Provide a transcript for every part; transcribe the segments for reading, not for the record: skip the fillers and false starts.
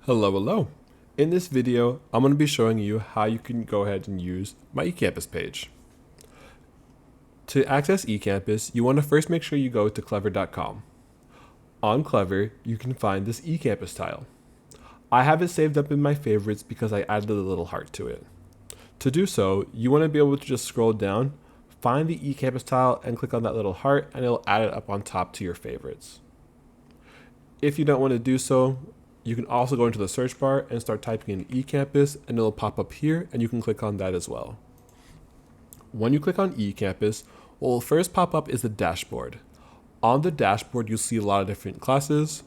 Hello, hello. In this video, I'm going to be showing you how you can go ahead and use my eCampus page. To access eCampus, you want to first make sure you go to clever.com. On Clever, you can find this eCampus tile. I have it saved up in my favorites because I added a little heart to it. To do so, you want to be able to just scroll down, find the eCampus tile, and click on that little heart, and it'll add it up on top to your favorites. If you don't want to do so, you can also go into the search bar and start typing in eCampus, and it'll pop up here, and you can click on that as well. When you click on eCampus, what will first pop up is the dashboard. On the dashboard, you'll see a lot of different classes.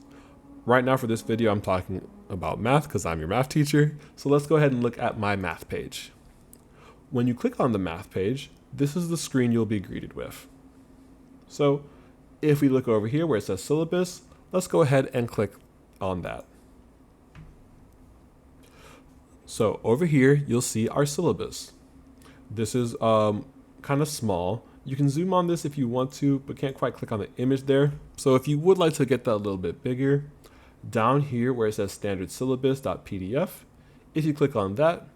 Right now for this video, I'm talking about math because I'm your math teacher. So let's go ahead and look at my math page. When you click on the math page, this is the screen you'll be greeted with. So if we look over here where it says syllabus, let's go ahead and click on that. So over here, you'll see our syllabus. This is kind of small. You can zoom on this if you want to, but can't quite click on the image there. So if you would like to get that a little bit bigger, down here where it says standard syllabus.pdf, if you click on that,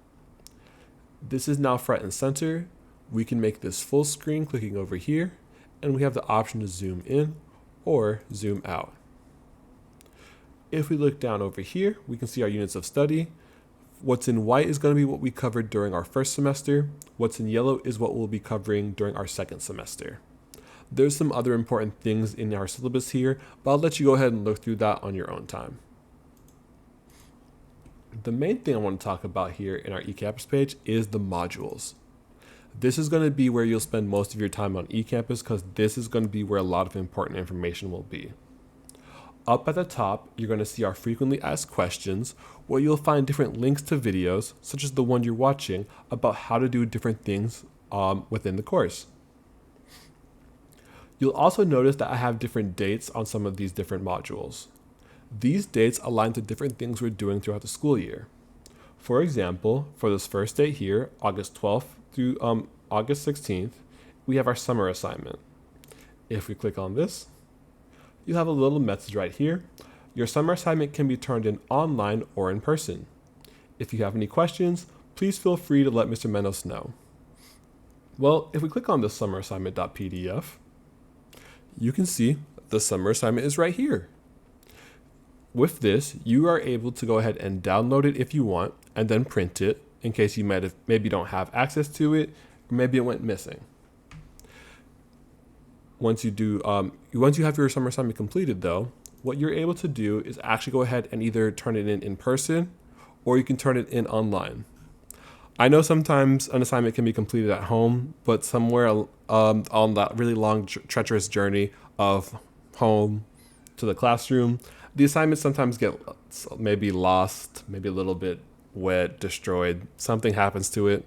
this is now front and center. We can make this full screen clicking over here, and we have the option to zoom in or zoom out. If we look down over here, we can see our units of study. What's in white is going to be what we covered during our first semester. What's in yellow is what we'll be covering during our second semester. There's some other important things in our syllabus here, but I'll let you go ahead and look through that on your own time. The main thing I want to talk about here in our eCampus page is the modules. This is going to be where you'll spend most of your time on eCampus because this is going to be where a lot of important information will be. Up at the top, you're going to see our frequently asked questions, where you'll find different links to videos, such as the one you're watching, about how to do different things within the course. You'll also notice that I have different dates on some of these different modules. These dates align to different things we're doing throughout the school year. For example, for this first date here, August 12th through August 16th, we have our summer assignment. If we click on this, you have a little message right here. Your summer assignment can be turned in online or in person. If you have any questions, please feel free to let Mr. Menos know. Well, if we click on the summer assignment.pdf, you can see the summer assignment is right here. With this, you are able to go ahead and download it if you want, and then print it in case you maybe don't have access to it, or maybe it went missing. Once you have your summer assignment completed though, what you're able to do is actually go ahead and either turn it in person, or you can turn it in online. I know sometimes an assignment can be completed at home, but somewhere on that really long, treacherous journey of home to the classroom, the assignments sometimes get maybe lost, maybe a little bit wet, destroyed, something happens to it.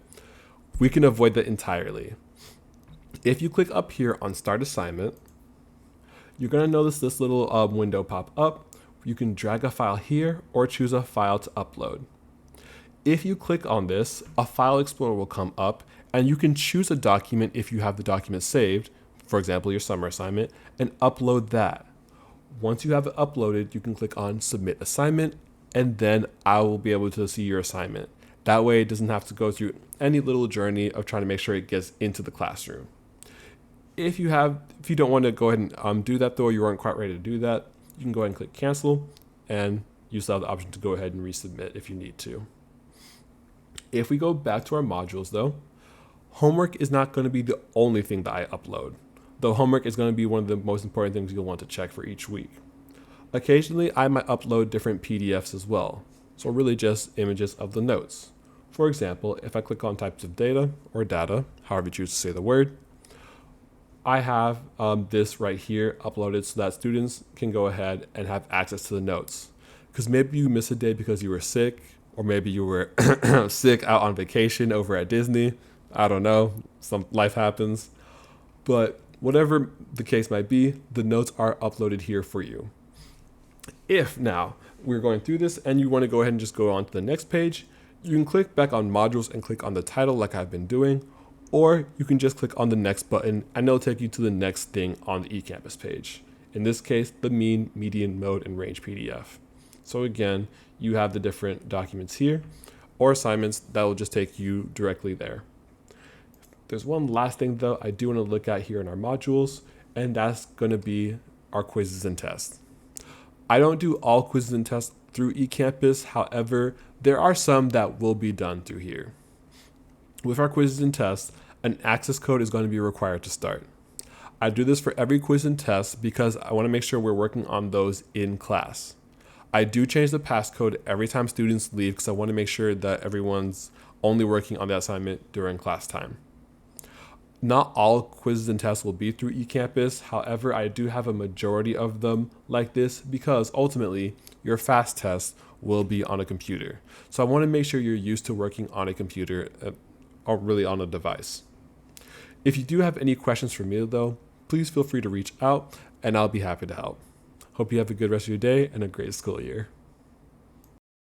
We can avoid that entirely. If you click up here on Start Assignment, you're going to notice this little window pop up. You can drag a file here or choose a file to upload. If you click on this, a file explorer will come up, and you can choose a document if you have the document saved, for example, your summer assignment, and upload that. Once you have it uploaded, you can click on Submit Assignment, and then I will be able to see your assignment. That way it doesn't have to go through any little journey of trying to make sure it gets into the classroom. If you don't want to go ahead and do that though, you aren't quite ready to do that, you can go ahead and click cancel, and you still have the option to go ahead and resubmit if you need to. If we go back to our modules though, homework is not going to be the only thing that I upload, though homework is going to be one of the most important things you'll want to check for each week. Occasionally, I might upload different PDFs as well, so really just images of the notes. For example, if I click on types of data, or data, however you choose to say the word, I have this right here uploaded so that students can go ahead and have access to the notes. Because maybe you missed a day because you were sick, or maybe you were sick out on vacation over at Disney. I don't know, some life happens. But whatever the case might be, the notes are uploaded here for you. If now we're going through this and you want to go ahead and just go on to the next page, you can click back on modules and click on the title like I've been doing, or you can just click on the next button and it'll take you to the next thing on the eCampus page. In this case, the mean, median, mode, and range PDF. So again, you have the different documents here or assignments that will just take you directly there. There's one last thing though I do want to look at here in our modules, and that's going to be our quizzes and tests. I don't do all quizzes and tests through eCampus. However, there are some that will be done through here. With our quizzes and tests, an access code is going to be required to start. I do this for every quiz and test because I want to make sure we're working on those in class. I do change the passcode every time students leave because I want to make sure that everyone's only working on the assignment during class time. Not all quizzes and tests will be through eCampus. However, I do have a majority of them like this because ultimately your fast test will be on a computer. So I want to make sure you're used to working on a computer or really on a device. If you do have any questions for me though, please feel free to reach out and I'll be happy to help. Hope you have a good rest of your day and a great school year.